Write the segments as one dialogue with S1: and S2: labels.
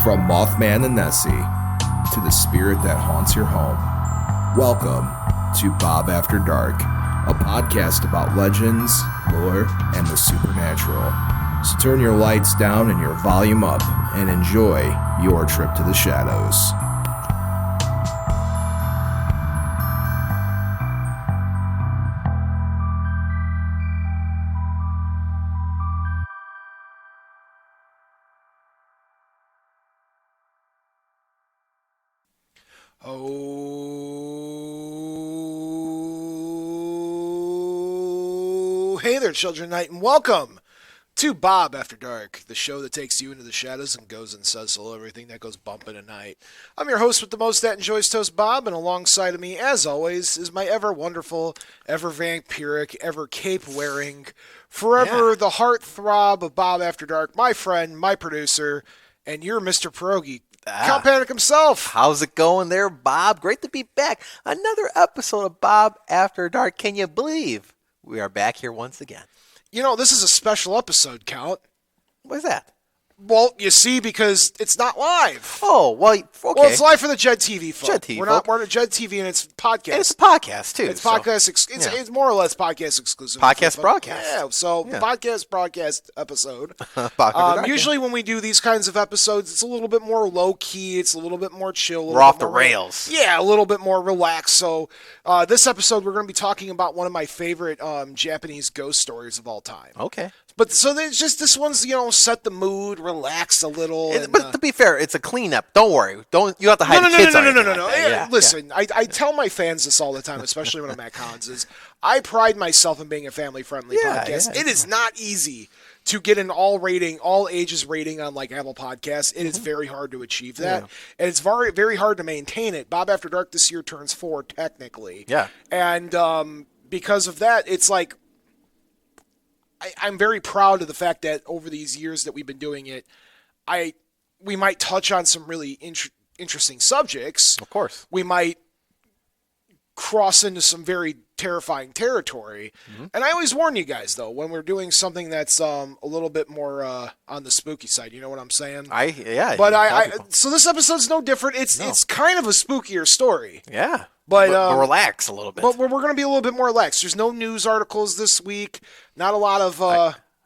S1: From Mothman and Nessie to the spirit that haunts your home, welcome to Bob After Dark, a podcast about legends, lore, and the supernatural. So turn your lights down and your volume up and enjoy your trip to the shadows.
S2: Oh, hey there, Children Night, and welcome to Bob After Dark, the show that takes you into the shadows and goes and says hello, everything that goes bumping at night. I'm your host with the most that enjoys toast, Bob, and alongside of me, as always, is my ever wonderful, ever vampiric, ever cape-wearing, forever the heart-throb of Bob After Dark, my friend, my producer, and you're Mr. Pierogi. Count Panic himself.
S3: How's it going there, Bob? Great to be back. Another episode of Bob After Dark. Can you believe we are back here once again?
S2: You know, this is a special episode, Count.
S3: What is that?
S2: Well, you see, because it's not live.
S3: Oh, well, okay.
S2: Well, it's live for the Jed TV folk.
S3: Jed TV
S2: we're
S3: folk.
S2: We're at Jed TV, and it's podcast.
S3: And it's a podcast, too.
S2: It's podcast. It's more or less podcast exclusive.
S3: Podcast broadcast.
S2: Yeah, so podcast broadcast episode.
S3: Usually
S2: when we do these kinds of episodes, it's a little bit more low-key. It's a little bit more chill.
S3: We're off the rails.
S2: Yeah, a little bit more relaxed. So this episode, we're going to be talking about one of my favorite Japanese ghost stories of all time.
S3: Okay.
S2: But so there's just this one's, set the mood, relax a little.
S3: But to be fair, it's a cleanup. Don't worry. You don't have to hide the kids.
S2: No. Listen, I tell my fans this all the time, especially when I'm at cons, is I pride myself in being a family-friendly podcast. It is not easy to get an all ages rating on like Apple Podcasts. It is very hard to achieve that. And it's very, very hard to maintain it. Bob After Dark this year turns 4 technically.
S3: Yeah.
S2: And because of that, it's like, I'm very proud of the fact that over these years that we've been doing it, we might touch on some really interesting subjects.
S3: Of course.
S2: We might cross into some very terrifying territory. Mm-hmm. And I always warn you guys, though, when we're doing something that's a little bit more on the spooky side. You know what I'm saying? So this episode's no different. It's kind of a spookier story.
S3: Yeah.
S2: But
S3: relax a little bit.
S2: But we're going to be a little bit more relaxed. There's no news articles this week. Not a lot of...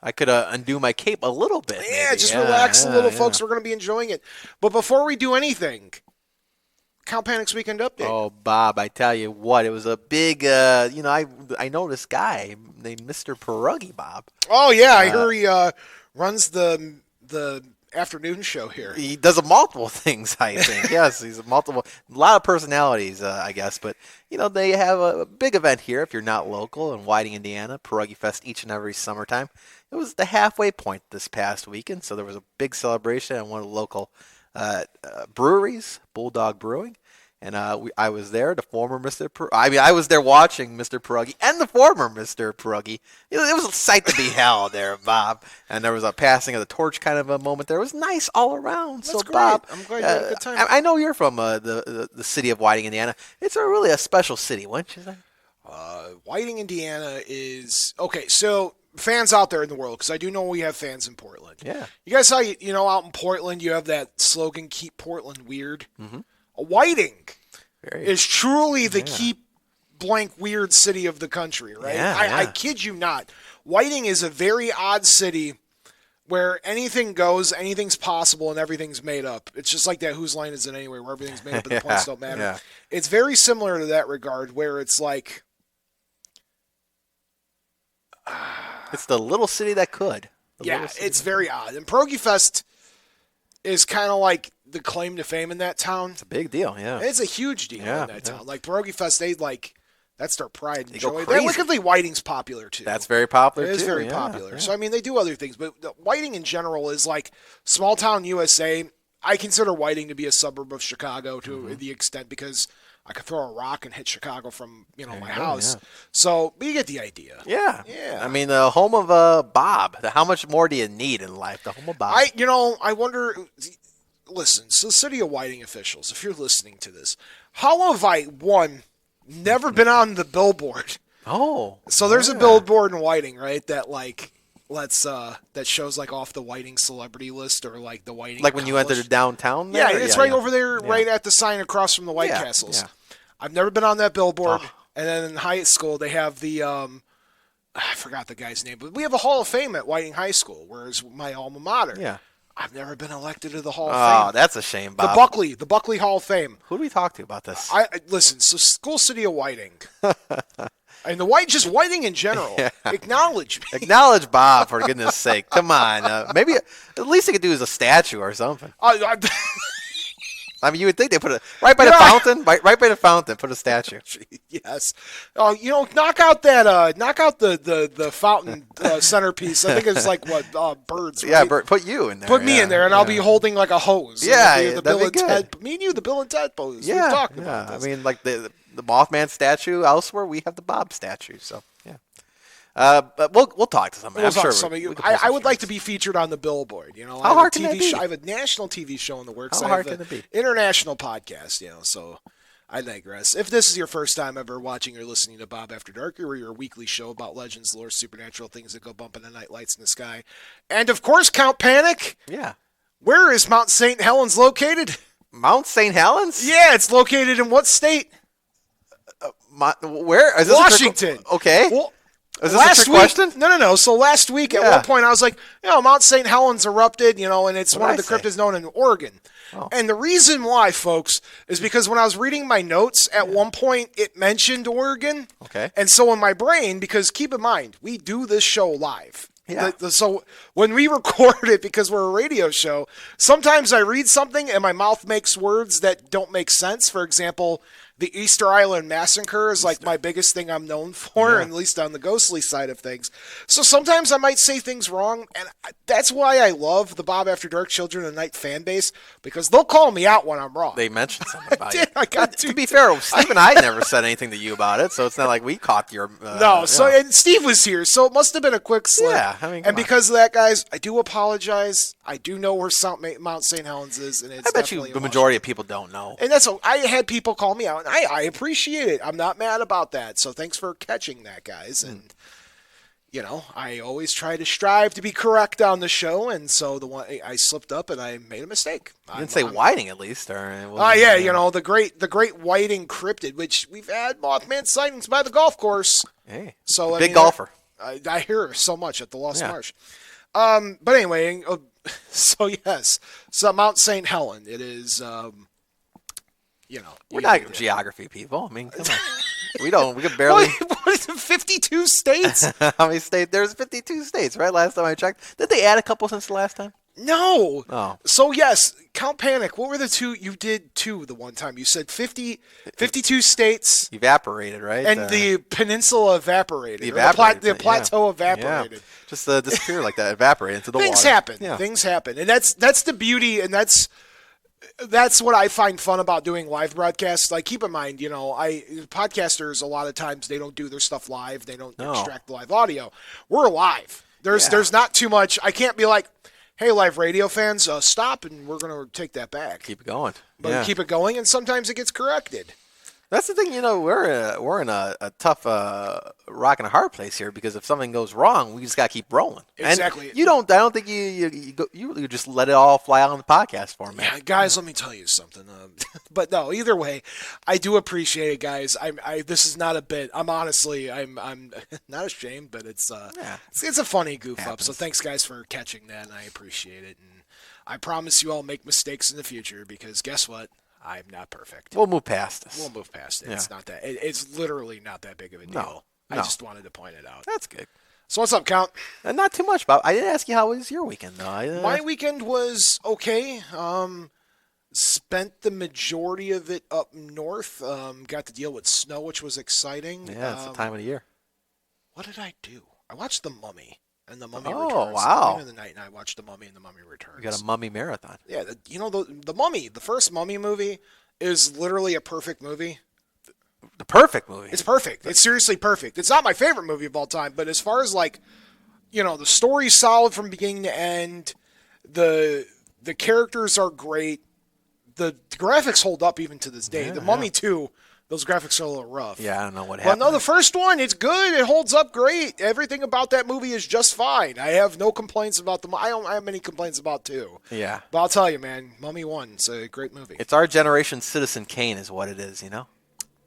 S3: I could undo my cape a little bit.
S2: Yeah,
S3: maybe.
S2: Just relax a little, folks. We're going to be enjoying it. But before we do anything, Count Panic's Weekend Update.
S3: Oh, Bob, I tell you what. It was a big, I know this guy named Mr. Pierogi, Bob.
S2: Oh, yeah. I hear he runs the afternoon show here.
S3: He does multiple things, I think. Yes, he's a lot of personalities, I guess. But, they have a big event here if you're not local in Whiting, Indiana, Pierogi Fest each and every summertime. It was the halfway point this past weekend, so there was a big celebration at one of the local breweries, Bulldog Brewing. And I was there, the former Mr. I was there watching Mr. Pierogi and the former Mr. Pierogi. It was a sight to behold there, Bob. And there was a passing of the torch kind of a moment there. It was nice all around.
S2: That's
S3: so,
S2: great.
S3: Bob,
S2: I'm glad you had a good time.
S3: I know you're from the city of Whiting, Indiana. It's really a special city, wouldn't you say?
S2: Whiting, Indiana is... Okay, so... Fans out there in the world, because I do know we have fans in Portland.
S3: Yeah.
S2: You guys saw, out in Portland, you have that slogan, Keep Portland Weird.
S3: Mm-hmm.
S2: Whiting is truly the keep blank weird city of the country, right?
S3: Yeah,
S2: I kid you not. Whiting is a very odd city where anything goes, anything's possible, and everything's made up. It's just like that Whose Line Is It Anyway, where everything's made up and the points don't matter.
S3: Yeah.
S2: It's very similar to that regard, where it's like...
S3: It's the little city that could.
S2: It's very odd. And Pierogi Fest is kind of like the claim to fame in that town.
S3: It's a big deal, yeah.
S2: It's a huge deal in that town. Like, Pierogi Fest, that's their pride and joy.
S3: Crazy.
S2: Wickedly, Whiting's popular, too.
S3: That's very popular, too.
S2: It is very popular. Yeah. So, they do other things. But Whiting, in general, is like small-town USA. I consider Whiting to be a suburb of Chicago to the extent because... I could throw a rock and hit Chicago from, my house. Yeah. So, but you get the idea.
S3: Yeah. The home of Bob. How much more do you need in life? The home of Bob.
S2: I wonder, listen, so the city of Whiting officials, if you're listening to this, how have I, never been on the billboard?
S3: Oh.
S2: So there's a billboard in Whiting, right, that, that shows like off the Whiting celebrity list or like the Whiting.
S3: Like when you enter downtown.
S2: Yeah,
S3: There?
S2: it's right over there, right at the sign across from the White Castles.
S3: Yeah.
S2: I've never been on that billboard. And then in high school, they have the I forgot the guy's name, but we have a Hall of Fame at Whiting High School, whereas my alma mater.
S3: Yeah.
S2: I've never been elected to the Hall of Fame.
S3: Oh, that's a shame, Bob.
S2: The Buckley Hall of Fame.
S3: Who do we talk to about this?
S2: Listen, so School City of Whiting. And just Whiting in general.
S3: Yeah.
S2: Acknowledge me.
S3: Acknowledge Bob, for goodness sake. Come on. Maybe at least they could do is a statue or something. I mean, you would think they put right by the fountain, right by the fountain, put a statue.
S2: Yes. Knock out the fountain centerpiece. I think it's like birds. Right?
S3: Yeah, put you in there.
S2: Put me in there, and I'll be holding like a hose.
S3: Yeah,
S2: the
S3: that'd
S2: Bill
S3: be
S2: and
S3: good.
S2: Ted. Me and you, the Bill and Ted pose.
S3: Yeah,
S2: We've talked about this.
S3: I mean, like the Mothman statue elsewhere, we have the Bob statue. So yeah. But we'll talk to somebody. I'm sure.
S2: I would like to be featured on the billboard. How
S3: hard can that be?
S2: I have a national TV show in the works.
S3: How hard can it be?
S2: International podcast. So I digress. If this is your first time ever watching or listening to Bob After Dark, or your weekly show about legends, lore, supernatural things that go bump in the night, lights in the sky, and of course Count Panic.
S3: Yeah.
S2: Where is Mount St. Helens located?
S3: Mount St. Helens?
S2: Yeah, it's located in what state?
S3: Where? Is this
S2: Washington.
S3: Okay.
S2: Well,
S3: is this a trick question?
S2: No. So last week, at one point, I was like, Mount St. Helens erupted, and it's one of the cryptids known in Oregon. Oh. And the reason why, folks, is because when I was reading my notes, at one point, it mentioned Oregon.
S3: Okay.
S2: And so in my brain, because keep in mind, we do this show live.
S3: Yeah.
S2: So when we record it, because we're a radio show, sometimes I read something and my mouth makes words that don't make sense. For example, the Easter Island Massacre is like my biggest thing I'm known for, at least on the ghostly side of things. So sometimes I might say things wrong, and that's why I love the Bob After Dark Children of the Night fan base, because they'll call me out when I'm wrong.
S3: They mentioned something about you.
S2: To
S3: be fair, Steve and I never said anything to you about it, so it's not like we caught your...
S2: and Steve was here, so it must have been a quick slip.
S3: Yeah,
S2: and because of that, guys, I do apologize. I do know where Mount St. Helens is, and it's
S3: I bet you the majority of people don't know.
S2: And I had people call me out, and I appreciate it. I'm not mad about that. So thanks for catching that, guys. And I always try to strive to be correct on the show, and so I slipped up and I made a mistake.
S3: You didn't say Whiting at least, or
S2: the great Whiting cryptid, which we've had Mothman sightings by the golf course.
S3: Hey,
S2: so
S3: big golfer.
S2: I hear so much at the Lost Marsh. But anyway, so yes, so Mount St. Helen. It is.
S3: We're not geography people. I mean, come on. We could barely.
S2: What is it, 52 states?
S3: How many states? There's 52 states, right? Last time I checked. Did they add a couple since the last time?
S2: No.
S3: Oh.
S2: So yes, Count Panic. What were the two? You did two the one time. You said 52 states.
S3: Evaporated, right?
S2: And the peninsula evaporated. The plateau evaporated.
S3: Yeah. Just disappeared like that. Evaporated into the water.
S2: Things happen.
S3: Yeah.
S2: Things happen. And that's the beauty, and that's what I find fun about doing live broadcasts. Like, keep in mind, podcasters, a lot of times they don't do their stuff live. They don't extract the live audio. We're live. There's not too much. I can't be like, hey, live radio fans, stop, and we're going to take that back.
S3: Keep it going.
S2: But we keep it going, and sometimes it gets corrected.
S3: That's the thing, we're in a tough rock and a hard place here, because if something goes wrong, we just got to keep rolling.
S2: Exactly.
S3: And I don't think you just let it all fly out on the podcast format.
S2: Yeah, guys, let me tell you something. But no, either way, I do appreciate it, guys. This is not a bit. I'm not ashamed, but it's a funny goof up. So thanks, guys, for catching that, and I appreciate it. And I promise you I'll make mistakes in the future, because guess what? I'm not perfect.
S3: We'll move past this.
S2: Yeah. It's not that. It's literally not that big of a deal.
S3: No.
S2: I just wanted to point it out.
S3: That's good.
S2: So what's up, Count?
S3: Not too much, Bob. I didn't ask you how was your weekend, though.
S2: My weekend was okay. Spent the majority of it up north. Got to deal with snow, which was exciting.
S3: Yeah, it's the time of the year.
S2: What did I do? I watched The Mummy. And The Mummy
S3: Returns.
S2: Oh,
S3: wow.
S2: In the night, and I watched The Mummy and The Mummy Returns.
S3: You got a Mummy marathon.
S2: Yeah, the Mummy, the first Mummy movie, is literally a perfect movie.
S3: The perfect movie.
S2: It's perfect. It's seriously perfect. It's not my favorite movie of all time, but as far as the story's solid from beginning to end, the characters are great. The graphics hold up even to this day. The Mummy 2 Those graphics are a little rough.
S3: Yeah, I don't know what
S2: But
S3: happened.
S2: no, the first one, it's good. It holds up great. Everything about that movie is just fine. I have no complaints about I don't have many complaints about 2.
S3: Yeah.
S2: But I'll tell you, man, Mummy 1, it's a great movie.
S3: It's our generation Citizen Kane is what it is, you know?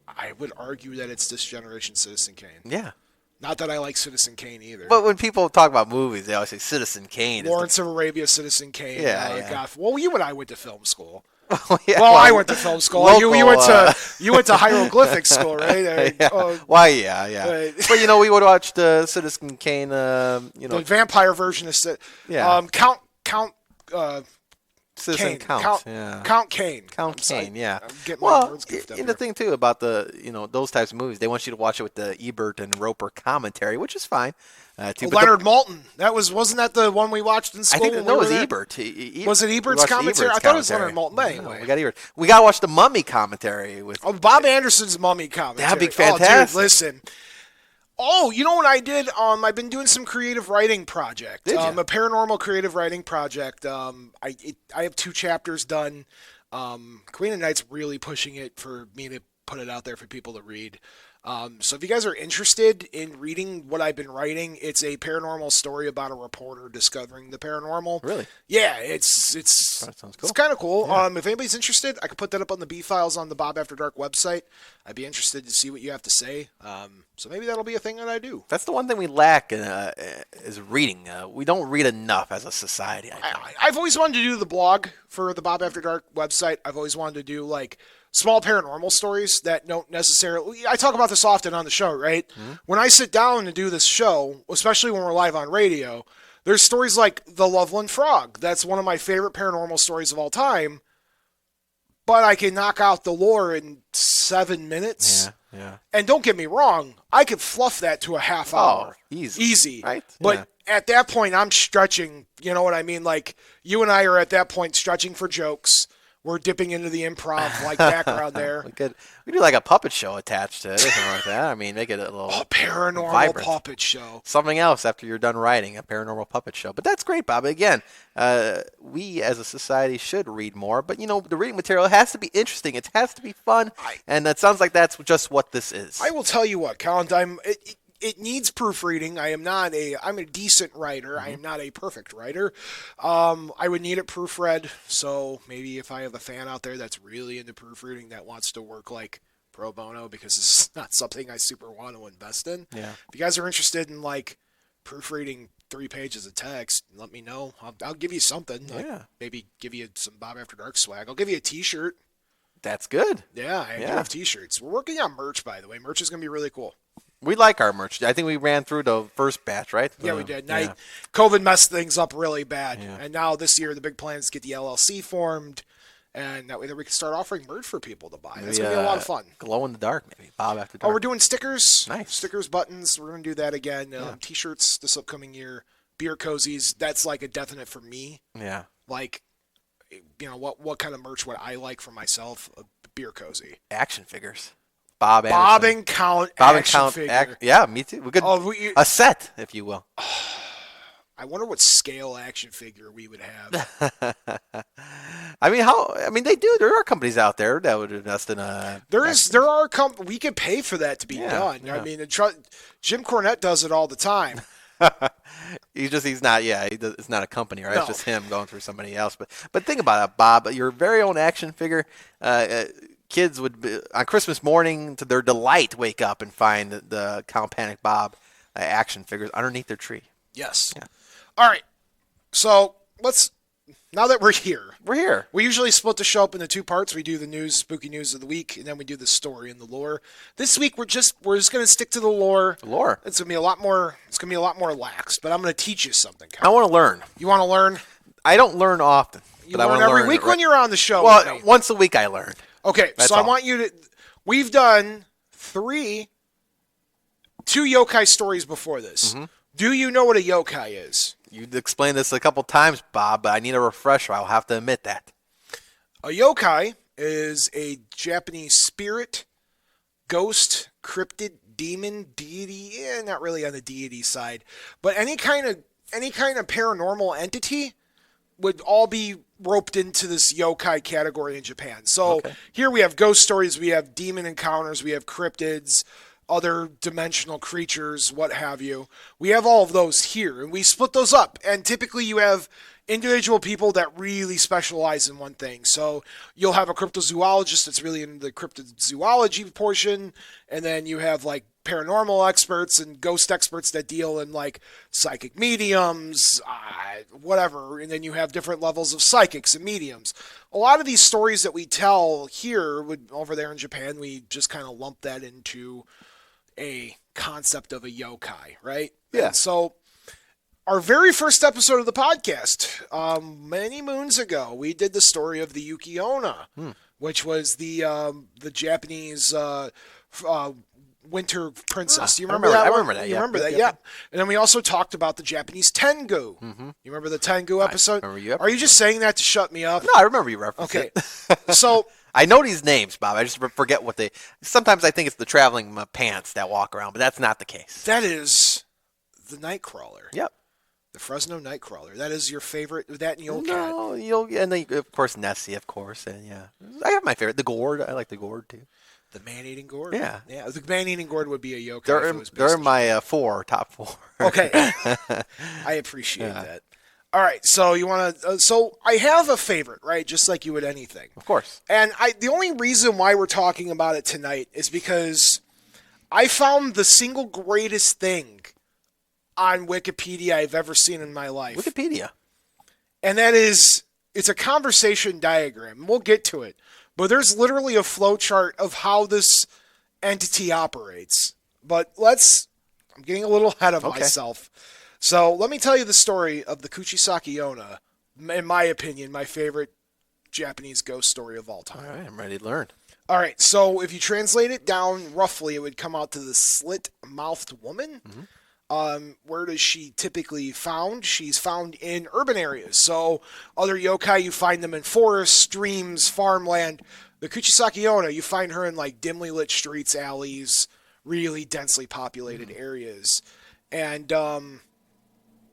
S2: I would argue that it's this generation Citizen Kane.
S3: Yeah.
S2: Not that I like Citizen Kane either.
S3: But when people talk about movies, they always say Citizen Kane.
S2: Lawrence of Arabia, Citizen Kane.
S3: Yeah.
S2: Well, you and I went to film school.
S3: Yeah,
S2: Well, I went to film school.
S3: Local,
S2: you went to hieroglyphic school, right?
S3: Yeah. Why? Yeah.
S2: Right.
S3: But we would watch the Citizen Kane.
S2: The vampire version is Count.
S3: Citizen
S2: Kane.
S3: Count.
S2: Count Kane.
S3: Count Kane. Yeah.
S2: I'm getting my words goofed up
S3: and
S2: here.
S3: the thing too about those types of movies, they want you to watch it with the Ebert and Roper commentary, which is fine.
S2: Leonard Maltin. Wasn't that the one we watched in school?
S3: I think it was Ebert.
S2: Was it Ebert's commentary? I thought it was Leonard Maltin. But anyway,
S3: no, we got Ebert. We got to watch the Mummy commentary with.
S2: Oh, Bob Anderson's Mummy commentary.
S3: That'd be fantastic.
S2: Oh, dude, listen. Oh, you know what I did? I've been doing some creative writing project.
S3: Did you?
S2: A paranormal creative writing project. I have 2 chapters done. Queen of Night's really pushing it for me to put it out there for people to read. So if you guys are interested in reading what I've been writing, it's a paranormal story about a reporter discovering the paranormal.
S3: Really?
S2: Yeah, it's
S3: That sounds cool.
S2: It's kind of cool.
S3: Yeah.
S2: If anybody's interested, I could put that up on the B files on the Bob After Dark website. I'd be interested to see what you have to say. So maybe that'll be a thing that I do.
S3: That's the one thing we lack is reading. We don't read enough as a society. I think.
S2: I've always wanted to do the blog for the Bob After Dark website. I've always wanted to do like small paranormal stories that don't necessarily. I talk about this often on the show, right? Mm-hmm. When I sit down to do this show, especially when we're live on radio, there's stories like the Loveland Frog. That's one of my favorite paranormal stories of all time. But I can knock out the lore in 7 minutes.
S3: Yeah.
S2: And don't get me wrong, I could fluff that to a half hour.
S3: Easy. Right?
S2: But at that point, I'm stretching. You know what I mean? Like, you and I are at that point stretching for jokes. We're dipping into the improv like background there.
S3: We do like a puppet show attached to it or something like that. I mean, make it a little
S2: paranormal
S3: vibrant.
S2: puppet show.
S3: Something else after you're done writing, a paranormal puppet show. But that's great, Bob. Again, we as a society should read more. But, the reading material has to be interesting. It has to be fun. And that sounds like that's just what this is.
S2: I will tell you what, Count. It needs proofreading. I'm a decent writer. Mm-hmm. I am not a perfect writer. I would need it proofread. So maybe if I have a fan out there that's really into proofreading that wants to work like pro bono, because it's not something I super want to invest in.
S3: Yeah.
S2: If you guys are interested in like proofreading 3 pages of text, let me know. I'll give you something.
S3: Yeah.
S2: Maybe give you some Bob After Dark swag. I'll give you a T-shirt.
S3: That's good.
S2: Yeah, I do have T-shirts. We're working on merch, by the way. Merch is going to be really cool.
S3: We like our merch. I think we ran through the first batch, right?
S2: Yeah, we did. COVID messed things up really bad.
S3: Yeah.
S2: And now this year, the big plan is to get the LLC formed, and that way we can start offering merch for people to buy. That's going to be a lot of fun.
S3: Glow in the dark, maybe. Bob After Dark.
S2: Oh, we're doing stickers.
S3: Nice.
S2: Stickers, buttons. We're going to do that again. T-shirts this upcoming year. Beer cozies. That's like a definite for me.
S3: Yeah.
S2: Like, what kind of merch would I like for myself? A beer cozy.
S3: Action figures. Bob
S2: and Count action figure.
S3: Yeah, me too. We could a set, if you will.
S2: I wonder what scale action figure we would have.
S3: They do. There are companies out there that would invest in a.
S2: We could pay for that to be done.
S3: Yeah.
S2: I mean, Jim Cornette does it all the time.
S3: He's not. Yeah, it's not a company, right?
S2: No.
S3: It's just him going through somebody else. But think about it, Bob. Your very own action figure. Kids would, on Christmas morning, to their delight, wake up and find the Count Panic Bob action figures underneath their tree.
S2: Yes. Yeah. All right. So now that we're here. We usually split the show up into 2 parts. We do the news, spooky news of the week, and then we do the story and the lore. This week we're just going to stick to the lore.
S3: The lore.
S2: It's going to be a lot more lax, but I'm going to teach you something.
S3: I want to learn.
S2: You want to learn?
S3: I don't learn often.
S2: You learn every week when you're on the show.
S3: Well, once a week I learn.
S2: Okay, so I want you to. We've done 2 yokai stories before this. Mm-hmm. Do you know what a yokai is?
S3: You've explained this a couple times, Bob, but I need a refresher. I'll have to admit that.
S2: A yokai is a Japanese spirit, ghost, cryptid, demon, deity. Not really on the deity side, but any kind of paranormal entity would all be roped into this yokai category in Japan. So here we have ghost stories, we have demon encounters, we have cryptids, other dimensional creatures, what have you. We have all of those here, and we split those up. And typically you have individual people that really specialize in one thing. So you'll have a cryptozoologist that's really into the cryptozoology portion, and then you have like paranormal experts and ghost experts that deal in like psychic mediums, whatever. And then you have different levels of psychics and mediums. A lot of these stories that we tell here, over there in Japan, we just kind of lump that into a concept of a yokai, right?
S3: Yeah.
S2: And so our very first episode of the podcast, many moons ago, we did the story of the Yuki-onna, which was the Japanese winter princess. Do you remember that?
S3: I remember that.
S2: You remember that? Yeah. And then we also talked about the Japanese Tengu. You remember the Tengu episode? Are you just saying that to shut me up?
S3: No, I remember you referenced it.
S2: Okay. So
S3: I know these names, Bob. I just forget what they. Sometimes I think it's the traveling pants that walk around, but that's not the case.
S2: that is the Nightcrawler.
S3: Yep.
S2: The Fresno Nightcrawler. That is your favorite. That and Yolcat.
S3: No, and then of course Nessie, of course, and yeah, I have my favorite. The goard. I like the goard too.
S2: The man-eating gourd?
S3: Yeah.
S2: Yeah, the man-eating gourd would be a yokai.
S3: They're my top four.
S2: Okay. I appreciate that. All right, so you want to... so I have a favorite, right? Just like you would anything.
S3: Of course.
S2: And the only reason why we're talking about it tonight is because I found the single greatest thing on Wikipedia I've ever seen in my life.
S3: Wikipedia.
S2: And that is... it's a conversation diagram. We'll get to it. But there's literally a flow chart of how this entity operates. But I'm getting a little ahead of myself. So let me tell you the story of the Kuchisake-onna, in my opinion, my favorite Japanese ghost story of all time.
S3: All right, I'm ready to learn.
S2: All right, so if you translate it down roughly, it would come out to the slit-mouthed woman. Where does she typically found? She's found in urban areas. So other yokai, you find them in forests, streams, farmland. The Kuchisake-onna, you find her in like dimly lit streets, alleys, really densely populated areas. And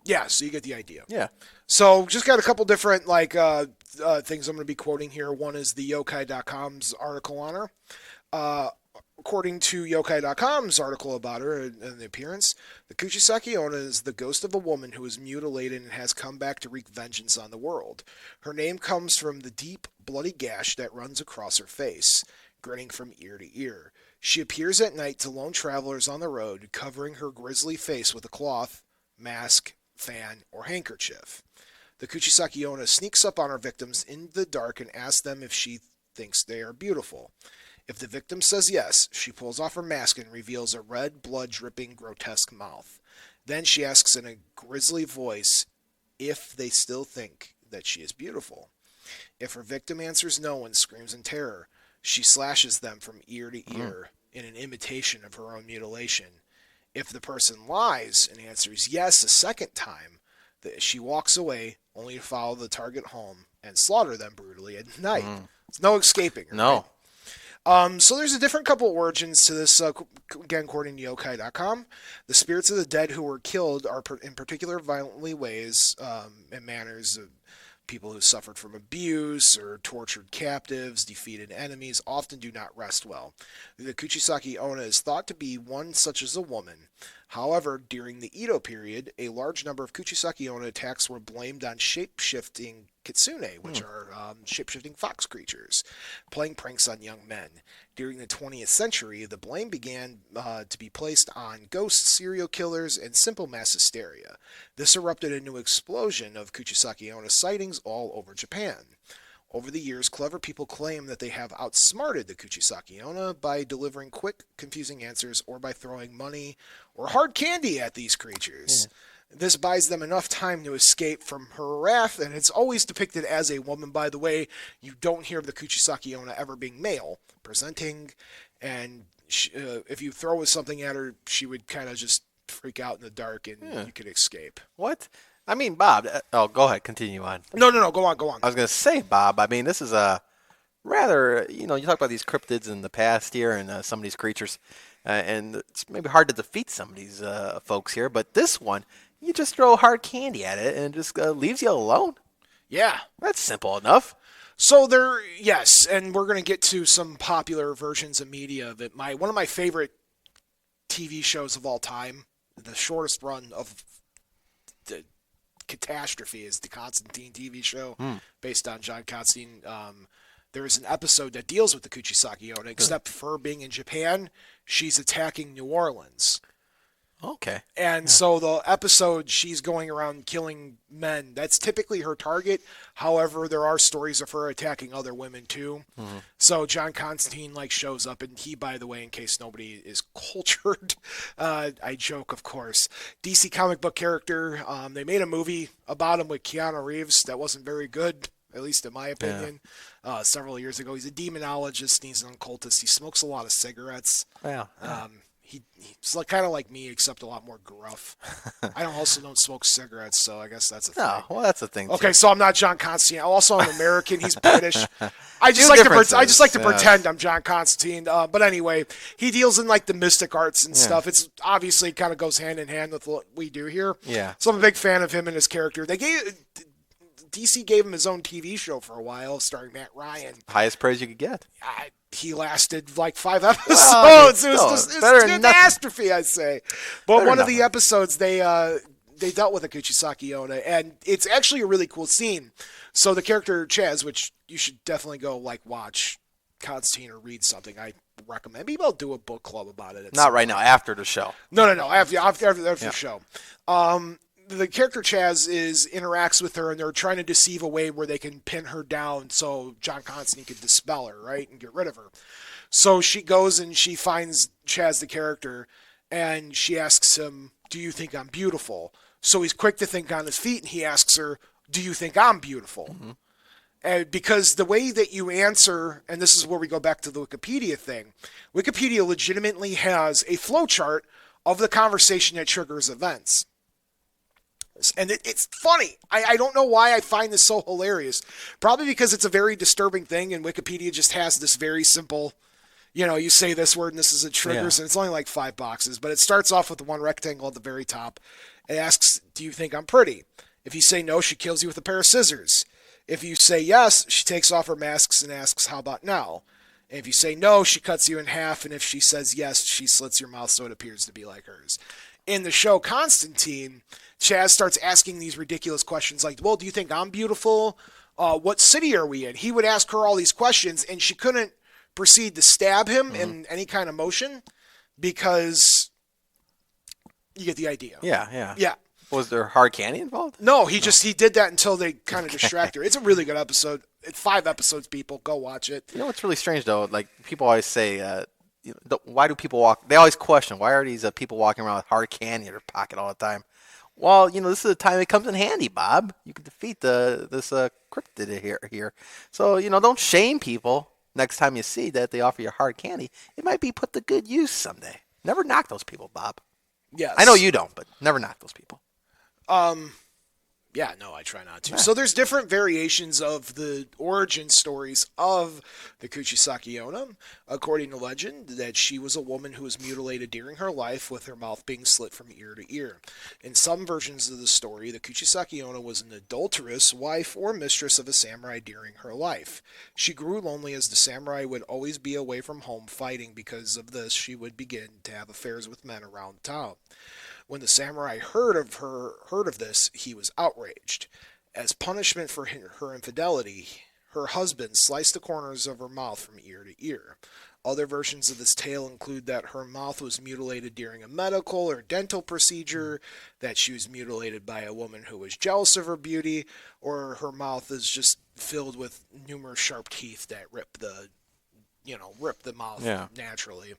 S2: yeah, so you get the idea.
S3: Yeah.
S2: So just got a couple different like things I'm going to be quoting here. One is the yokai.com's article on her. According to yokai.com's article about her and the appearance, the Kuchisake-onna is the ghost of a woman who was mutilated and has come back to wreak vengeance on the world. Her name comes from the deep, bloody gash that runs across her face, grinning from ear to ear. She appears at night to lone travelers on the road, covering her grisly face with a cloth, mask, fan, or handkerchief. The Kuchisake-onna sneaks up on her victims in the dark and asks them if she thinks they are beautiful. If the victim says yes, she pulls off her mask and reveals a red, blood-dripping, grotesque mouth. Then she asks in a grisly voice if they still think that she is beautiful. If her victim answers no and screams in terror, she slashes them from ear to ear in an imitation of her own mutilation. If the person lies and answers yes a second time, she walks away only to follow the target home and slaughter them brutally at night. There's no escaping her.
S3: No.
S2: Right? So there's a different couple of origins to this, again, according to yokai.com. The spirits of the dead who were killed are in particular violently ways and manners of people who suffered from abuse or tortured captives, defeated enemies, often do not rest well. The Kuchisake-onna is thought to be one such as a woman. However, during the Edo period, a large number of Kuchisake-onna attacks were blamed on shape-shifting kitsune, which are shape-shifting fox creatures, playing pranks on young men. During the 20th century, the blame began to be placed on ghosts, serial killers, and simple mass hysteria. This erupted a new explosion of Kuchisake-onna sightings all over Japan. Over the years, clever people claim that they have outsmarted the Kuchisake-onna by delivering quick, confusing answers or by throwing money or hard candy at these creatures. This buys them enough time to escape from her wrath, and it's always depicted as a woman, by the way. You don't hear of the Kuchisake-onna ever being male presenting, and if you throw something at her, she would kind of just freak out in the dark, and you could escape.
S3: What? I mean, Bob, go ahead, continue on.
S2: No, go on.
S3: I was going to say, Bob, I mean, this is a rather, you talk about these cryptids in the past here and some of these creatures, and it's maybe hard to defeat some of these folks here, but this one, you just throw hard candy at it and it just leaves you alone.
S2: Yeah.
S3: That's simple enough.
S2: So yes, and we're going to get to some popular versions of media of it. One of my favorite TV shows of all time, the shortest run of the catastrophe, is the Constantine TV show based on John Constantine. There is an episode that deals with the Kuchisake-onna, except for her being in Japan, she's attacking New Orleans.
S3: Okay.
S2: And so the episode, she's going around killing men. That's typically her target. However, there are stories of her attacking other women too. Mm-hmm. So John Constantine shows up, and he, by the way, in case nobody is cultured, I joke, of course. DC comic book character. They made a movie about him with Keanu Reeves that wasn't very good, at least in my opinion. Several years ago. He's a demonologist, and he's an occultist. He smokes a lot of cigarettes.
S3: Wow.
S2: He's kind of like me, except a lot more gruff. I also don't smoke cigarettes, so I guess that's a thing.
S3: No, well, that's a thing.
S2: Okay,
S3: too.
S2: so I'm not John Constantine. Also, I'm American. He's British. I just like to pretend I'm John Constantine. But anyway, he deals in the mystic arts and stuff. It's obviously kind of goes hand in hand with what we do here.
S3: Yeah.
S2: So I'm a big fan of him and his character. DC gave him his own TV show for a while, starring Matt Ryan.
S3: Highest praise you could get.
S2: He lasted 5 episodes. It was a catastrophe, I'd say. But one of the episodes, they dealt with a Kuchisake-onna, and it's actually a really cool scene. So the character Chaz, which you should definitely go watch Constantine or read something, I recommend. Maybe I'll do a book club about it.
S3: Not right now, after the show.
S2: No, after the show. The character Chaz interacts with her, and they're trying to deceive a way where they can pin her down so John Constantine can dispel her, right, and get rid of her. So she goes and she finds Chaz, the character, and she asks him, "Do you think I'm beautiful?" So he's quick to think on his feet, and he asks her, "Do you think I'm beautiful?" Mm-hmm. And because the way that you answer, and this is where we go back to the Wikipedia thing, Wikipedia legitimately has a flowchart of the conversation that triggers events. And it's funny. I don't know why I find this so hilarious. Probably because it's a very disturbing thing, and Wikipedia just has this very simple, you say this word and this is a triggers, and it's only 5 boxes. But it starts off with the one rectangle at the very top. It asks, "Do you think I'm pretty?" If you say no, she kills you with a pair of scissors. If you say yes, she takes off her masks and asks, "How about now?" And if you say no, she cuts you in half. And if she says yes, she slits your mouth so it appears to be like hers. In the show Constantine, Chaz starts asking these ridiculous questions like, "Well, do you think I'm beautiful? What city are we in?" He would ask her all these questions, and she couldn't proceed to stab him in any kind of motion because you get the idea.
S3: Yeah. Was there hard candy involved?
S2: No, he did that until they kind of distract her. It's a really good episode. It's 5 episodes, people. Go watch it.
S3: You know what's really strange, though? People always say, why do people walk? They always question, why are these people walking around with hard candy in their pocket all the time? Well, this is the time it comes in handy, Bob. You can defeat this cryptid here. So, don't shame people next time you see that they offer you hard candy. It might be put to good use someday. Never knock those people, Bob.
S2: Yes.
S3: I know you don't, but never knock those people.
S2: Yeah, no, I try not to. So there's different variations of the origin stories of the Kuchisake-onna. According to legend, that she was a woman who was mutilated during her life with her mouth being slit from ear to ear. In some versions of the story, the Kuchisake-onna was an adulterous wife or mistress of a samurai during her life. She grew lonely as the samurai would always be away from home fighting. Because of this, she would begin to have affairs with men around town. When the samurai heard of this, he was outraged. As punishment for her infidelity, her husband sliced the corners of her mouth from ear to ear. Other versions of this tale include that her mouth was mutilated during a medical or dental procedure, that she was mutilated by a woman who was jealous of her beauty, or her mouth is just filled with numerous sharp teeth that rip the mouth naturally.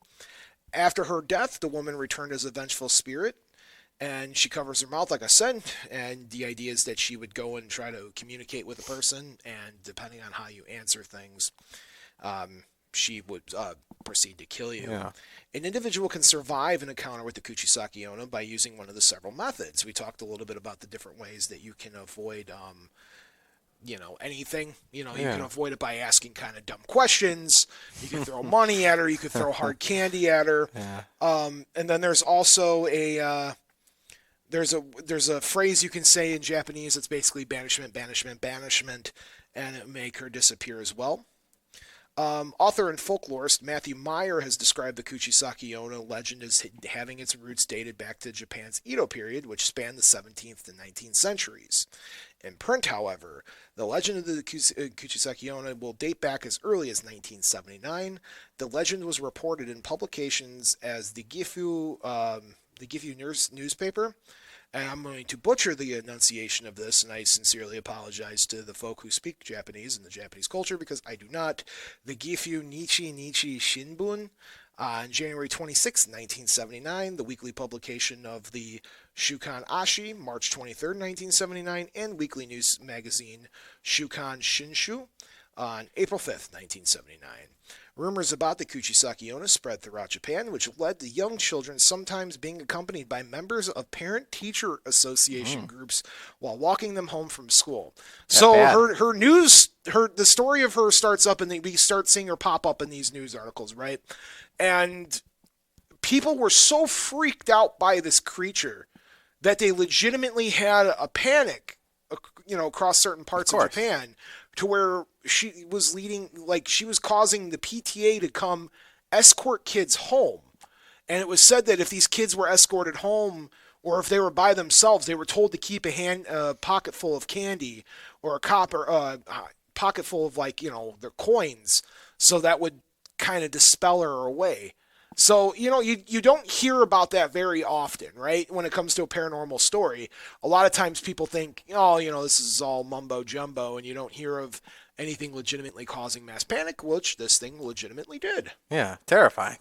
S2: After her death, the woman returned as a vengeful spirit, and she covers her mouth, like I said, and the idea is that she would go and try to communicate with a person, and depending on how you answer things, she would proceed to kill you.
S3: Yeah.
S2: An individual can survive an encounter with the Kuchisake-onna by using one of the several methods. We talked a little bit about the different ways that you can avoid anything. You can avoid it by asking kind of dumb questions. You can throw money at her. You could throw hard candy at her.
S3: Yeah.
S2: And then there's also there's a phrase you can say in Japanese that's basically banishment, banishment, banishment, and it make her disappear as well. Author and folklorist Matthew Meyer has described the Kuchisake-onna legend as having its roots dated back to Japan's Edo period, which spanned the 17th to 19th centuries. In print, however, the legend of the Kuchisake-onna will date back as early as 1979. The legend was reported in publications as the Gifu newspaper. And I'm going to butcher the enunciation of this, and I sincerely apologize to the folk who speak Japanese and the Japanese culture because I do not. The Gifu Nichi Shinbun on January 26, 1979, the weekly publication of the Shukan Ashi, March 23, 1979, and weekly news magazine Shukan Shinshu on April 5th, 1979. Rumors about the Kuchisake-onna spread throughout Japan, which led to young children sometimes being accompanied by members of parent-teacher association groups while walking them home from school. So the story of her starts up, and we start seeing her pop up in these news articles, right? And people were so freaked out by this creature that they legitimately had a panic, across certain parts of Japan, to where she was causing the PTA to come escort kids home. And it was said that if these kids were escorted home, or if they were by themselves, they were told to keep a pocket full of candy or a pocket full of their coins, so that would kind of dispel her away. So, you don't hear about that very often, right? When it comes to a paranormal story, a lot of times people think, this is all mumbo jumbo, and you don't hear of anything legitimately causing mass panic, which this thing legitimately did.
S3: Yeah, terrifying.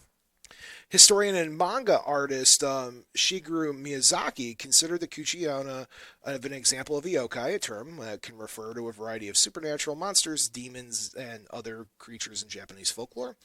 S2: Historian and manga artist Shigeru Miyazaki considered the Kuchisake-onna an example of a yokai, a term that can refer to a variety of supernatural monsters, demons, and other creatures in Japanese folklore.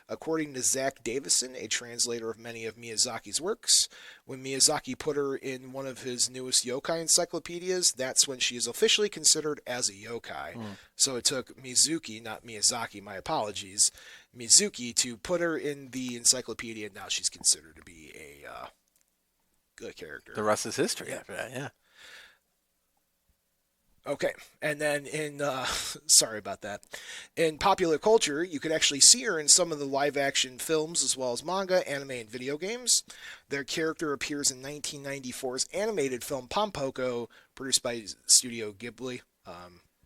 S2: According to Zach Davison, a translator of many of Miyazaki's works, when Miyazaki put her in one of his newest yokai encyclopedias, that's when she is officially considered as a yokai. So it took Mizuki, not Miyazaki, my apologies, Mizuki, to put her in the encyclopedia, and now she's considered to be a good character.
S3: The rest is history after that, yeah.
S2: Okay, and then sorry about that. In popular culture, you could actually see her in some of the live-action films as well as manga, anime, and video games. Their character appears in 1994's animated film Pompoko, produced by Studio Ghibli,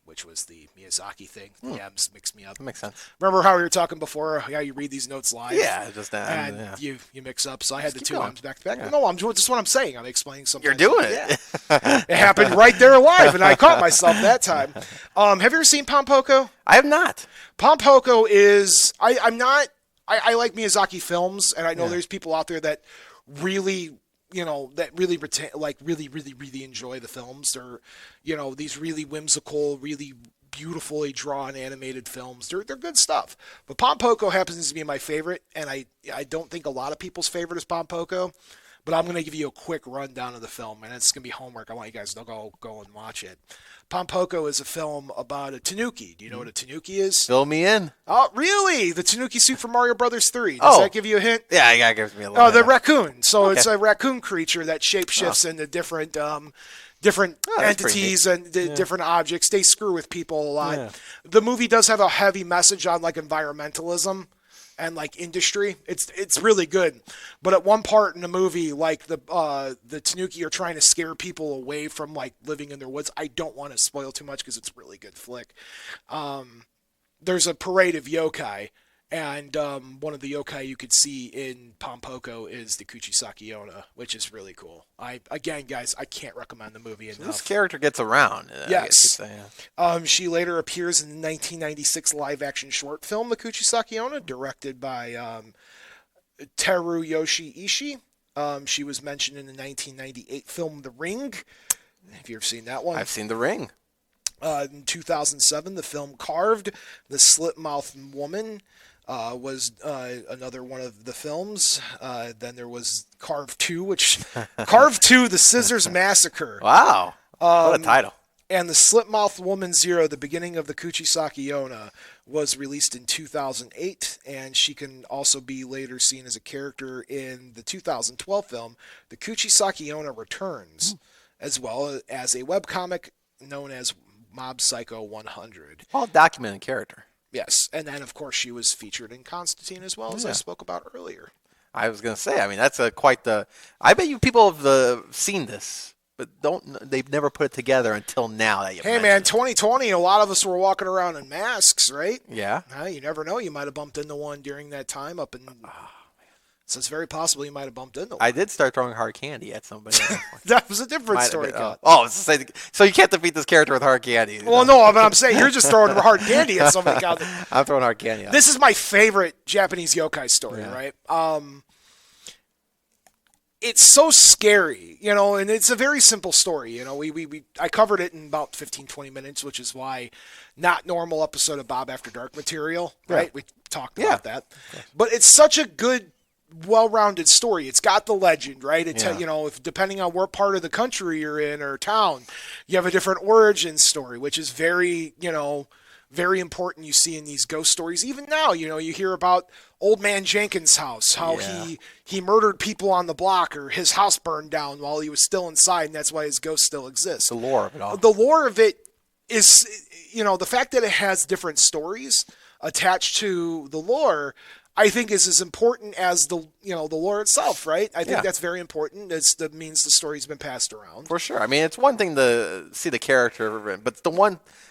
S2: which was the Miyazaki thing. The M's mixed me up.
S3: That makes sense.
S2: Remember how we were talking before, how you read these notes live?
S3: Yeah, just that.
S2: And you mix up, so I had the two
S3: going.
S2: M's back to back.
S3: Yeah.
S2: No, just what I'm saying. I'm explaining something.
S3: You're doing it.
S2: Yeah. It happened right there live, and I caught myself that time. Have you ever seen Pompoko?
S3: I have not.
S2: Pompoko is... I like Miyazaki films, and I know there's people out there that really... that really really enjoy the films. They're, these really whimsical, really beautifully drawn animated films. They're good stuff. But Pompoko happens to be my favorite, and I don't think a lot of people's favorite is Pompoko. But I'm going to give you a quick rundown of the film, and it's going to be homework. I want you guys to go and watch it. Pompoko is a film about a tanuki. Do you know what a tanuki is?
S3: Fill me in.
S2: Oh, really? The tanuki suit from Mario Brothers 3. Does that give you a hint?
S3: Yeah, it gives me a little
S2: the raccoon. So
S3: Okay.
S2: It's a raccoon creature that shapeshifts into different entities and different objects. They screw with people a lot.
S3: Yeah.
S2: The movie does have a heavy message on environmentalism and industry. It's really good. But at one part in the movie, the tanuki are trying to scare people away from living in their woods. I don't want to spoil too much because it's a really good flick. There's a parade of yokai, and one of the yokai you could see in Pompoko is the Kuchisake-onna, which is really cool. Again, guys, I can't recommend the movie enough.
S3: This character gets around.
S2: Yes. She later appears in the 1996 live-action short film, The Kuchisake-onna, directed by Teruyoshi Ishii. She was mentioned in the 1998 film The Ring. Have you ever seen that one?
S3: I've seen The Ring.
S2: In 2007, the film Carved, The Slit-Mouthed Woman, was another one of the films. Then there was Carved 2, Carved 2, The Scissors Massacre.
S3: Wow. What a title.
S2: And the Slipmouth Woman Zero, the beginning of the Kuchisake-onna, was released in 2008, and she can also be later seen as a character in the 2012 film, The Kuchisake-onna Returns, as well as a webcomic known as Mob Psycho 100.
S3: All documented character.
S2: Yes, and then, of course, she was featured in Constantine as well, as I spoke about earlier.
S3: I was going to say, I mean, that's quite the... I bet you people have seen this. But they've never put it together until now that you
S2: Hey, man, 2020, a lot of us were walking around in masks, right?
S3: Yeah.
S2: You never know. You might have bumped into one during that time up in... So it's very possible you might have bumped into one.
S3: I did start throwing hard candy at somebody.
S2: That was a different story, Cut.
S3: So you can't defeat this character with hard candy.
S2: Well, no, but I'm saying you're just throwing hard candy at somebody, Cut.
S3: I'm throwing hard candy at
S2: This is my favorite Japanese yokai story, right? It's so scary, and it's a very simple story. I covered it in about 15, 20 minutes, which is why not normal episode of Bob After Dark material, right?
S3: Yeah.
S2: We talked about that. But it's such a good, well-rounded story. It's got the legend, right? It's, if depending on what part of the country you're in or town, you have a different origin story, which is very, very important you see in these ghost stories. Even now, you hear about Old Man Jenkins' house, how he murdered people on the block, or his house burned down while he was still inside, and that's why his ghost still exists.
S3: The lore of it all.
S2: The lore of it is, the fact that it has different stories attached to the lore, I think is as important as the lore itself, right? I think that's very important. That means the story's been passed around.
S3: For sure. I mean, it's one thing to see the character, but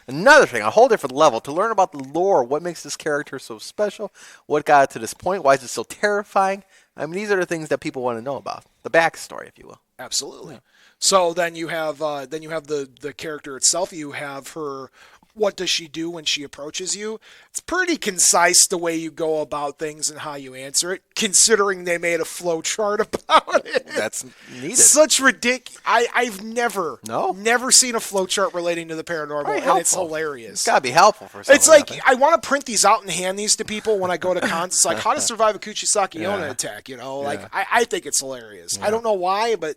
S3: another thing, a whole different level, to learn about the lore, what makes this character so special, what got it to this point, why is it so terrifying? I mean, these are the things that people want to know about, the backstory, if you will.
S2: Absolutely. Yeah. So then you have the character itself. You have her. What does she do when she approaches you? It's pretty concise the way you go about things and how you answer it, considering they made a flow chart about it.
S3: That's needed.
S2: Such ridiculous. I've never seen a flow chart relating to the paranormal, and it's hilarious.
S3: It's got to be helpful for someone.
S2: It's like, I want to print these out and hand these to people when I go to cons. It's like, how to survive a Kuchisake-onna attack, I think it's hilarious. I don't know why, but...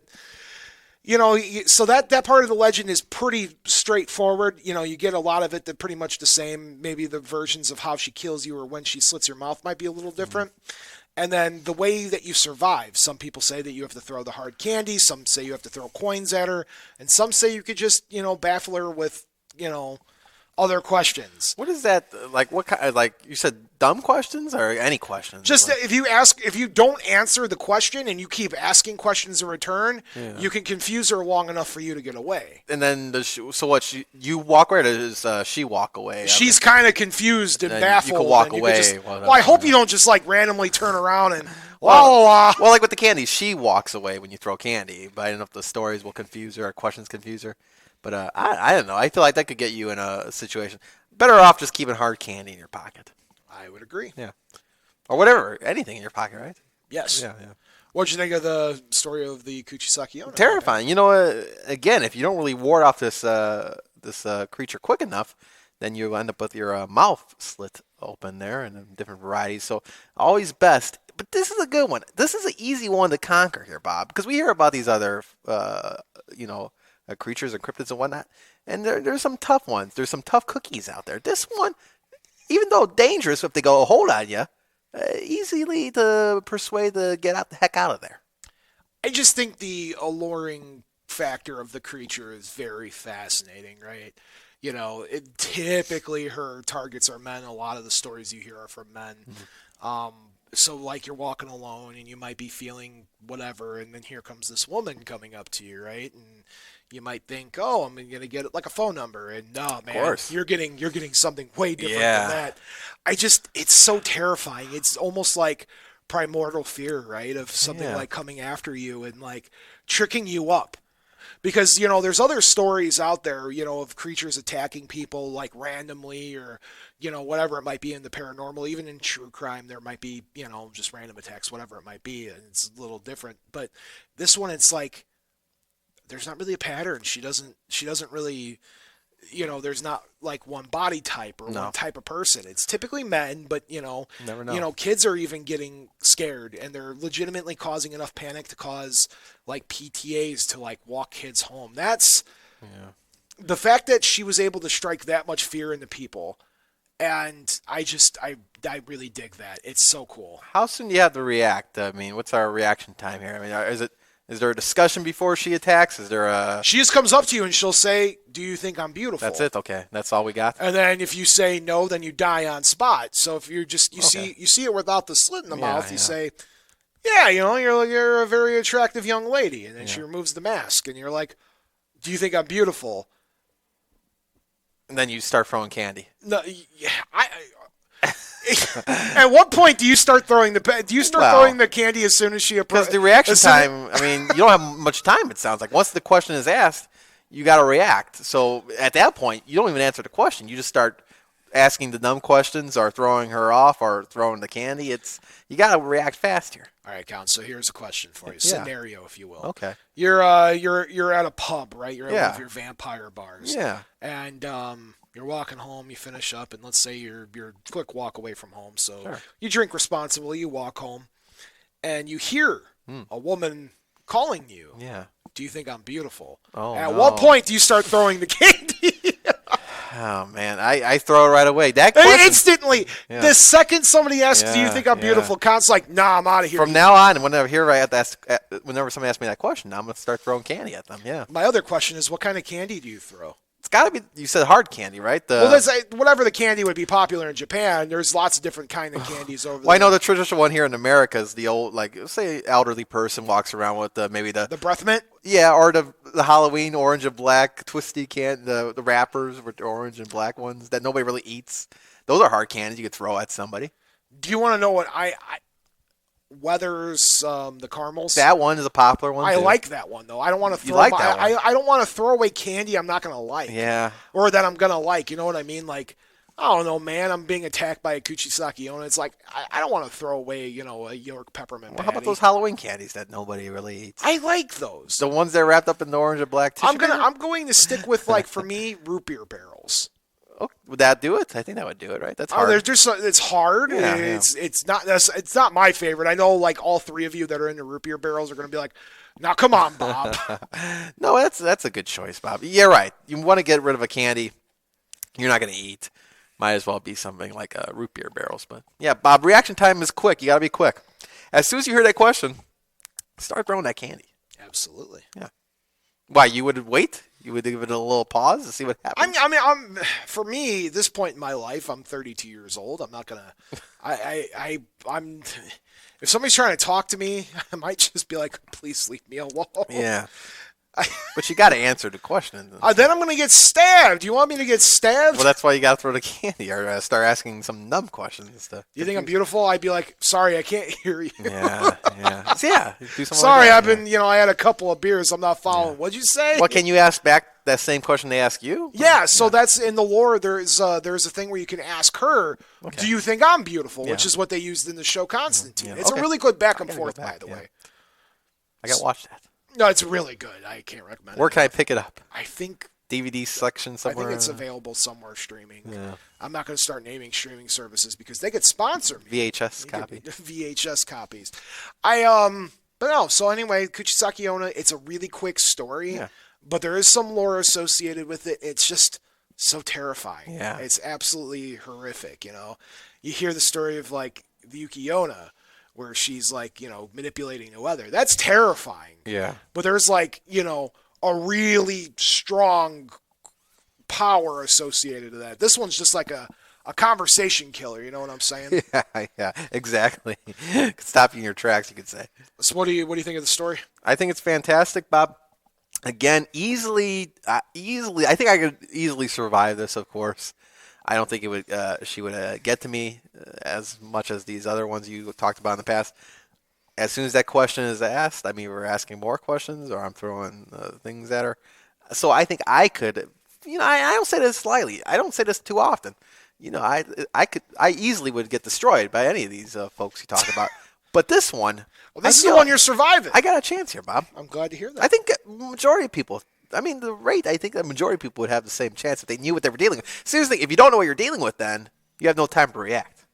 S2: so that part of the legend is pretty straightforward. You get a lot of it that pretty much the same. Maybe the versions of how she kills you or when she slits your mouth might be a little different. And then the way that you survive. Some people say that you have to throw the hard candy. Some say you have to throw coins at her. And some say you could just, baffle her with, other questions.
S3: What is that like? What kind? Like you said, dumb questions or any questions?
S2: Just if you don't answer the question and you keep asking questions in return, you can confuse her long enough for you to get away.
S3: And then you walk away, or does she walk away?
S2: She's kind of confused and baffled.
S3: You can walk away.
S2: I hope you don't just randomly turn around and.
S3: Well, like with the candy, she walks away when you throw candy. But I don't know if the stories will confuse her or questions confuse her. But I don't know. I feel like that could get you in a situation. Better off just keeping hard candy in your pocket.
S2: I would agree.
S3: Yeah. Or whatever. Anything in your pocket, right?
S2: Yes.
S3: Yeah.
S2: What'd you think of the story of the Kuchisake-onna?
S3: Terrifying. Again, if you don't really ward off this creature quick enough, then you end up with your mouth slit open there and different varieties. So always best. But this is a good one. This is an easy one to conquer here, Bob, because we hear about these other, creatures and cryptids and whatnot. And there's some tough ones. There's some tough cookies out there. This one, even though dangerous if they go hold on you, easily to persuade to get the heck out of there.
S2: I just think the alluring factor of the creature is very fascinating, right? Typically her targets are men. A lot of the stories you hear are from men. Mm-hmm. So like you're walking alone and you might be feeling whatever, and then here comes this woman coming up to you, right? And you might think, oh, I'm going to get it like a phone number. And no, man, you're getting something way different than that. It's so terrifying. It's almost like primordial fear, right? Of something like coming after you and like tricking you up. Because, there's other stories out there, of creatures attacking people like randomly or, whatever it might be in the paranormal. Even in true crime, there might be, just random attacks, whatever it might be. And it's a little different. But this one, it's like, there's not really a pattern. She doesn't really, there's not like one body type or one type of person. It's typically men, but
S3: never know.
S2: Kids are even getting scared and they're legitimately causing enough panic to cause like PTAs to like walk kids home. That's the fact that she was able to strike that much fear into people, and I really dig that. It's so cool.
S3: How soon do you have to react? I mean, what's our reaction time here? I mean, is there a discussion before she attacks? Is there a...
S2: She just comes up to you and she'll say, "Do you think I'm beautiful?"
S3: That's it. Okay, that's all we got.
S2: And then if you say no, then you die on spot. So if you see it without the slit in the mouth, you say, "Yeah, you're a very attractive young lady," and then she removes the mask, and you're like, "Do you think I'm beautiful?"
S3: And then you start throwing candy.
S2: No, yeah, at what point do you start throwing throwing the candy as soon as she approaches?
S3: Because the reaction time, I mean, you don't have much time, it sounds like. Once the question is asked, you got to react. So at that point, you don't even answer the question. You just start asking the dumb questions or throwing her off or throwing the candy. You got to react fast here.
S2: All right, Count. So here's a question for you. Scenario, if you will.
S3: Okay.
S2: You're at a pub, right? You're at one of your vampire bars.
S3: Yeah.
S2: And you're walking home, you finish up, and let's say you're a quick walk away from home. So you drink responsibly, you walk home, and you hear a woman calling you.
S3: Yeah.
S2: Do you think I'm beautiful?
S3: Oh,
S2: At what point do you start throwing the candy?
S3: Oh, man. I throw it right away. That question,
S2: instantly. Yeah. The second somebody asks, "Do you think I'm beautiful?" Count's like, "Nah, I'm out of here."
S3: From now on, whenever somebody asks me that question, I'm going to start throwing candy at them. Yeah.
S2: My other question is, what kind of candy do you throw?
S3: It's got to be, you said hard candy, right?
S2: Whatever the candy would be popular in Japan, there's lots of different kind of candies over there.
S3: Well, I know the traditional one here in America is the old, like, say, elderly person walks around with maybe the
S2: breath mint?
S3: Yeah, or the Halloween orange and black twisty the wrappers with the orange and black ones that nobody really eats. Those are hard candies you could throw at somebody.
S2: Do you want to know what Weathers, the caramels?
S3: That one is a popular one.
S2: I
S3: too.
S2: like that one though. I don't want to throw.
S3: You like that one?
S2: I don't want to throw away candy I'm not gonna like.
S3: Yeah.
S2: Or that I'm gonna like. You know what I mean? Like, I don't know, man. I'm being attacked by a Kuchisake-onna. It's like I don't want to throw away, a York peppermint.
S3: Well, how about those Halloween candies that nobody really eats?
S2: I like those.
S3: The ones that are wrapped up in the orange and black tissue.
S2: I'm going to stick with, like, for me, root beer barrels.
S3: Oh, would that do it? I think that would do it, right? That's hard.
S2: It's hard.
S3: Yeah,
S2: it's not my favorite. I know, like, all three of you that are into root beer barrels are going to be like, "Now come on, Bob."
S3: No, that's a good choice, Bob. You're right. You want to get rid of a candy you're not going to eat. Might as well be something like root beer barrels. But yeah, Bob, reaction time is quick. You got to be quick. As soon as you hear that question, start throwing that candy.
S2: Absolutely.
S3: Yeah. Why, you would wait? You would give it a little pause to see what happens?
S2: For me, at this point in my life, I'm 32 years old. I'm not going to, I'm, if somebody's trying to talk to me, I might just be like, "Please leave me alone."
S3: Yeah. But you got to answer the question.
S2: Then I'm going to get stabbed. Do you want me to get stabbed?
S3: Well, that's why you got to throw the candy or start asking some dumb questions.
S2: You think I'm beautiful? I'd be like, "Sorry, I can't hear you."
S3: Yeah. So, yeah. Do
S2: Sorry,
S3: like that,
S2: I've been, I had a couple of beers. I'm not following. What'd you say?
S3: Well, can you ask back that same question they ask you?
S2: Yeah. So that's in the lore. There's a thing where you can ask her, "Do you think I'm beautiful?" Which is what they used in the show Constantine. It's a really good back and forth, by the way.
S3: I got to watch that.
S2: No, it's really good. I can't recommend it.
S3: Where can I pick it up?
S2: I think
S3: DVD section somewhere?
S2: I think it's available somewhere streaming.
S3: Yeah.
S2: I'm not going to start naming streaming services because they could sponsor me.
S3: VHS copy.
S2: VHS copies. But no, so anyway, Kuchisake-onna, it's a really quick story, but there is some lore associated with it. It's just so terrifying.
S3: Yeah.
S2: It's absolutely horrific, You hear the story of, like, the Yuki-onna, where she's, like, manipulating the weather. That's terrifying.
S3: Yeah.
S2: But there's, like, a really strong power associated to that. This one's just like a conversation killer, you know what I'm saying?
S3: Yeah, exactly. Could stop you in your tracks, you could say.
S2: So what do you think of the story?
S3: I think it's fantastic, Bob. Again, easily, I think I could easily survive this, of course. I don't think she would get to me as much as these other ones you talked about in the past. As soon as that question is asked, I'm either asking more questions or I'm throwing things at her. So I think I could, I don't say this slightly. I don't say this too often. I easily would get destroyed by any of these folks you talk about. But this one,
S2: this is the one you're surviving.
S3: I got a chance here, Bob.
S2: I'm glad to hear that.
S3: I think majority of people. I think the majority of people would have the same chance if they knew what they were dealing with. Seriously, if you don't know what you're dealing with, then you have no time to react.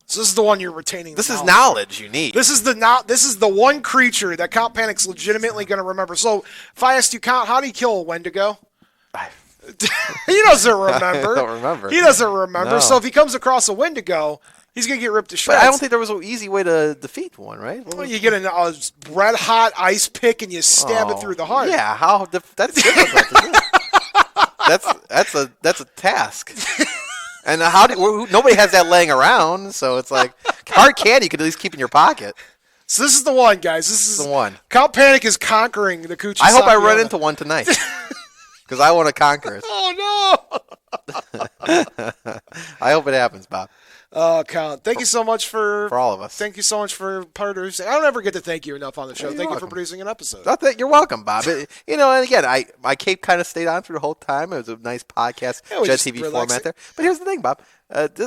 S2: So this is the one you're retaining.
S3: This is knowledge you need.
S2: This is the one creature that Count Panic's legitimately going to remember. So if I asked you, Count, how do you kill a Wendigo? He doesn't remember.
S3: I don't remember.
S2: He doesn't remember.
S3: No.
S2: So if he comes across a Wendigo, he's going to get ripped to shreds.
S3: But I don't think there was an easy way to defeat one, right?
S2: Well, you get a red hot ice pick and you stab it through the heart.
S3: Yeah, that's difficult to do. That's a task. And nobody has that laying around, so it's like hard candy you could at least keep in your pocket.
S2: So this is the one, guys. This is
S3: the one.
S2: Count Panic is conquering the Kuchisake-onna.
S3: I hope I run into one tonight because I want to conquer it.
S2: Oh no!
S3: I hope it happens, Bob.
S2: Oh, Count, thank you so much
S3: for all of us.
S2: Thank you so much for producing. I don't ever get to thank you enough on the show.
S3: You're
S2: Thank
S3: welcome.
S2: you for producing an episode.
S3: You're welcome, Bob. And again, my cape kind of stayed on through the whole time. It was a nice podcast, Jet TV format there. But here's the thing, Bob.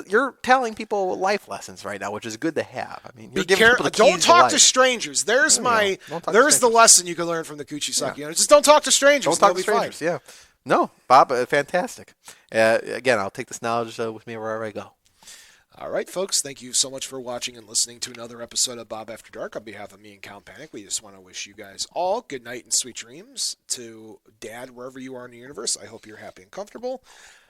S3: You're telling people life lessons right now, which is good to have. I mean, you're giving people the keys
S2: don't talk
S3: to
S2: to strangers. There's
S3: the
S2: lesson you can learn from the Kuchisake-onna. Just don't talk to strangers.
S3: Don't talk to strangers. Fine. Yeah. No, Bob, fantastic. Again, I'll take this knowledge with me wherever I go.
S2: All right, folks, thank you so much for watching and listening to another episode of Bob After Dark. On behalf of me and Count Panic, we just want to wish you guys all good night and sweet dreams. To Dad, wherever you are in the universe, I hope you're happy and comfortable.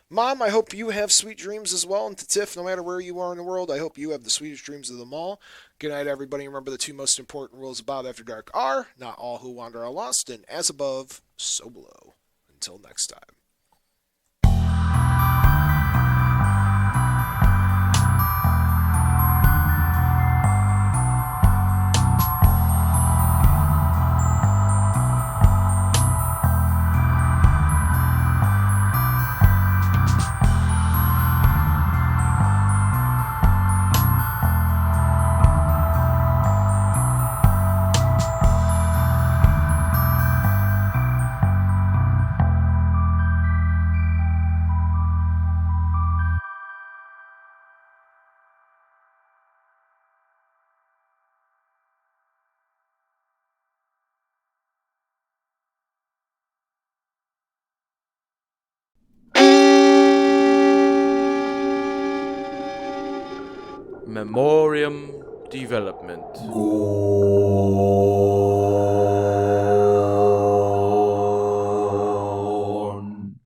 S2: Mom, I hope you have sweet dreams as well. And to Tiff, no matter where you are in the world, I hope you have the sweetest dreams of them all. Good night, everybody. Remember, the two most important rules of Bob After Dark are, not all who wander are lost, and as above, so below. Until next time.
S4: Memoriam Development.
S1: Go.